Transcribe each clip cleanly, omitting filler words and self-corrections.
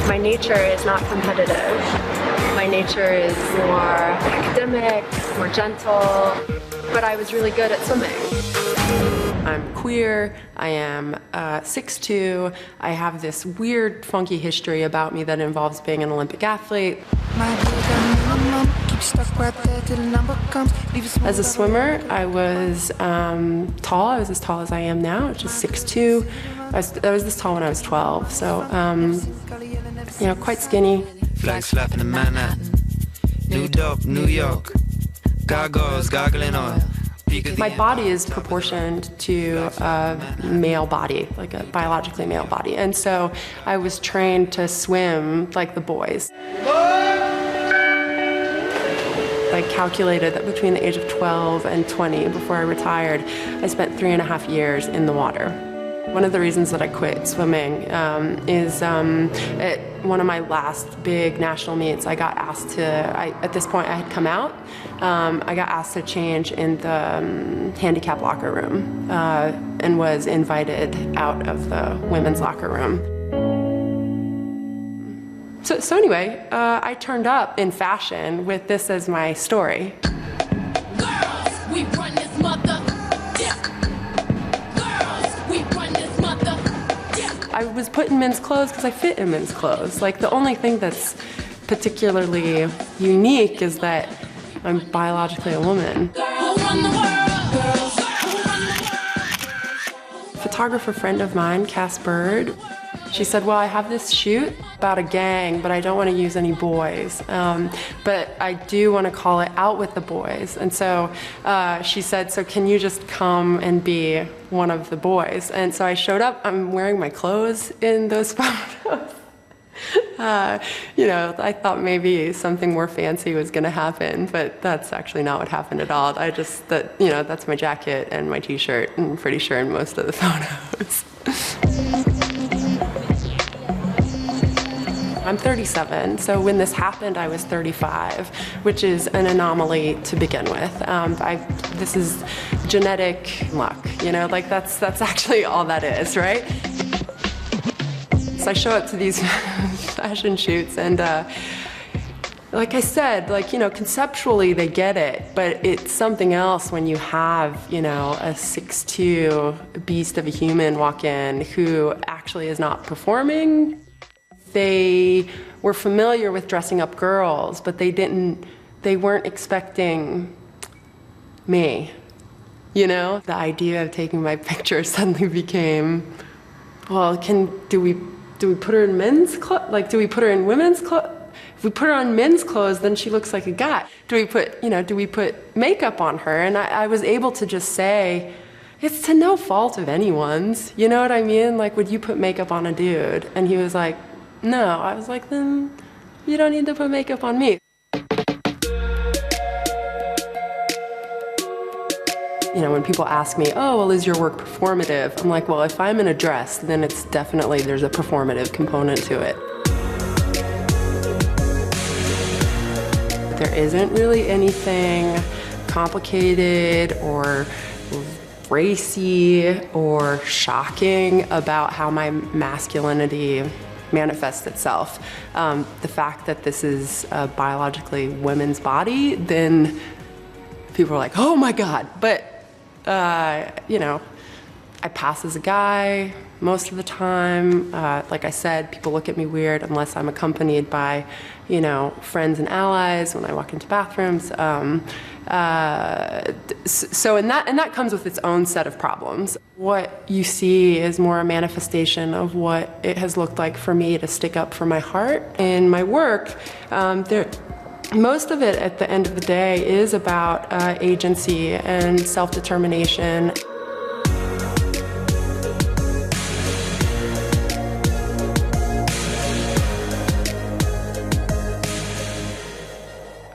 My nature is not competitive. My nature is more academic, more gentle, but I was really good at swimming. I'm queer, I am 6'2", I have this weird, funky history about me that involves being an Olympic athlete. As a swimmer, I was tall. I was as tall as I am now, which is 6'2". I was this tall when I was 12, so, you know, quite skinny. Flags flapping in Manhattan, New Dope, New York, gargoyles gargling oil. My body is proportioned to a male body, like a biologically male body, and so I was trained to swim like the boys. I calculated that between the age of 12 and 20, before I retired, I spent 3.5 years in the water. One of the reasons that I quit swimming is at one of my last big national meets, I got asked to, at this point I had come out, I got asked to change in the handicap locker room and was invited out of the women's locker room. So anyway, I turned up in fashion with this as my story. Girls, we run this mother. Girls, we run this mother. I was put in men's clothes because I fit in men's clothes. Like, the only thing that's particularly unique is that I'm biologically a woman. Girls, run the world. Girls, run the world. Photographer friend of mine, Cass Bird, she said, well, I have this shoot about a gang, but I don't want to use any boys. But I do want to call it Out with the Boys. And so she said, so can you just come and be one of the boys? And so I showed up. I'm wearing my clothes in those photos. You know, I thought maybe something more fancy was going to happen, but that's actually not what happened at all. You know, that's my jacket and my t-shirt, I'm pretty sure, in most of the photos. I'm 37, so when this happened, I was 35, which is an anomaly to begin with. This is genetic luck, you know, like that's actually all that is, right? So I show up to these fashion shoots and like I said, like, you know, conceptually they get it, but it's something else when you have, you know, a 6'2" beast of a human walk in who actually is not performing. They were familiar with dressing up girls, but they weren't expecting me, you know? The idea of taking my picture suddenly became, well, do we put her in men's clothes? Like, do we put her in women's clothes? If we put her on men's clothes, then she looks like a guy. Do we put makeup on her? And I was able to just say, it's to no fault of anyone's, you know what I mean? Like, would you put makeup on a dude? And he was like, no. I was like, then you don't need to put makeup on me. You know, when people ask me, oh, well, is your work performative? I'm like, well, if I'm in a dress, then it's definitely, there's a performative component to it. There isn't really anything complicated or racy or shocking about how my masculinity manifests itself. The fact that this is a biologically women's body, then people are like, oh my God. But, you know, I pass as a guy most of the time. Like I said, people look at me weird unless I'm accompanied by, you know, friends and allies when I walk into bathrooms. So and that comes with its own set of problems. What you see is more a manifestation of what it has looked like for me to stick up for my heart. In my work, most of it at the end of the day is about agency and self-determination.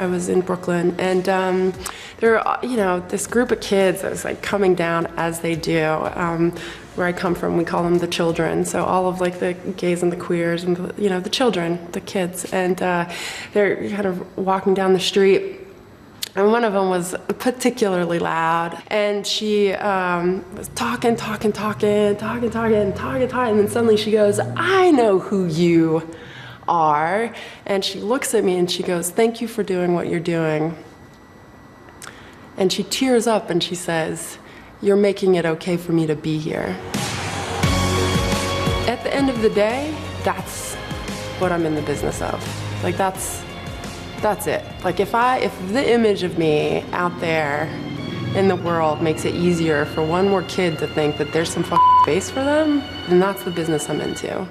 I was in Brooklyn, and there were, you know, this group of kids that was like coming down as they do. Where I come from, we call them the children. So all of like the gays and the queers and the, you know, the children, the kids, and they're kind of walking down the street. And one of them was particularly loud, and she was talking, and then suddenly she goes, "I know who you are. And she looks at me and she goes, "Thank you for doing what you're doing." And she tears up and she says, "You're making it okay for me to be here." At the end of the day, that's what I'm in the business of. Like that's it. Like if the image of me out there in the world makes it easier for one more kid to think that there's some fucking space for them, then that's the business I'm into.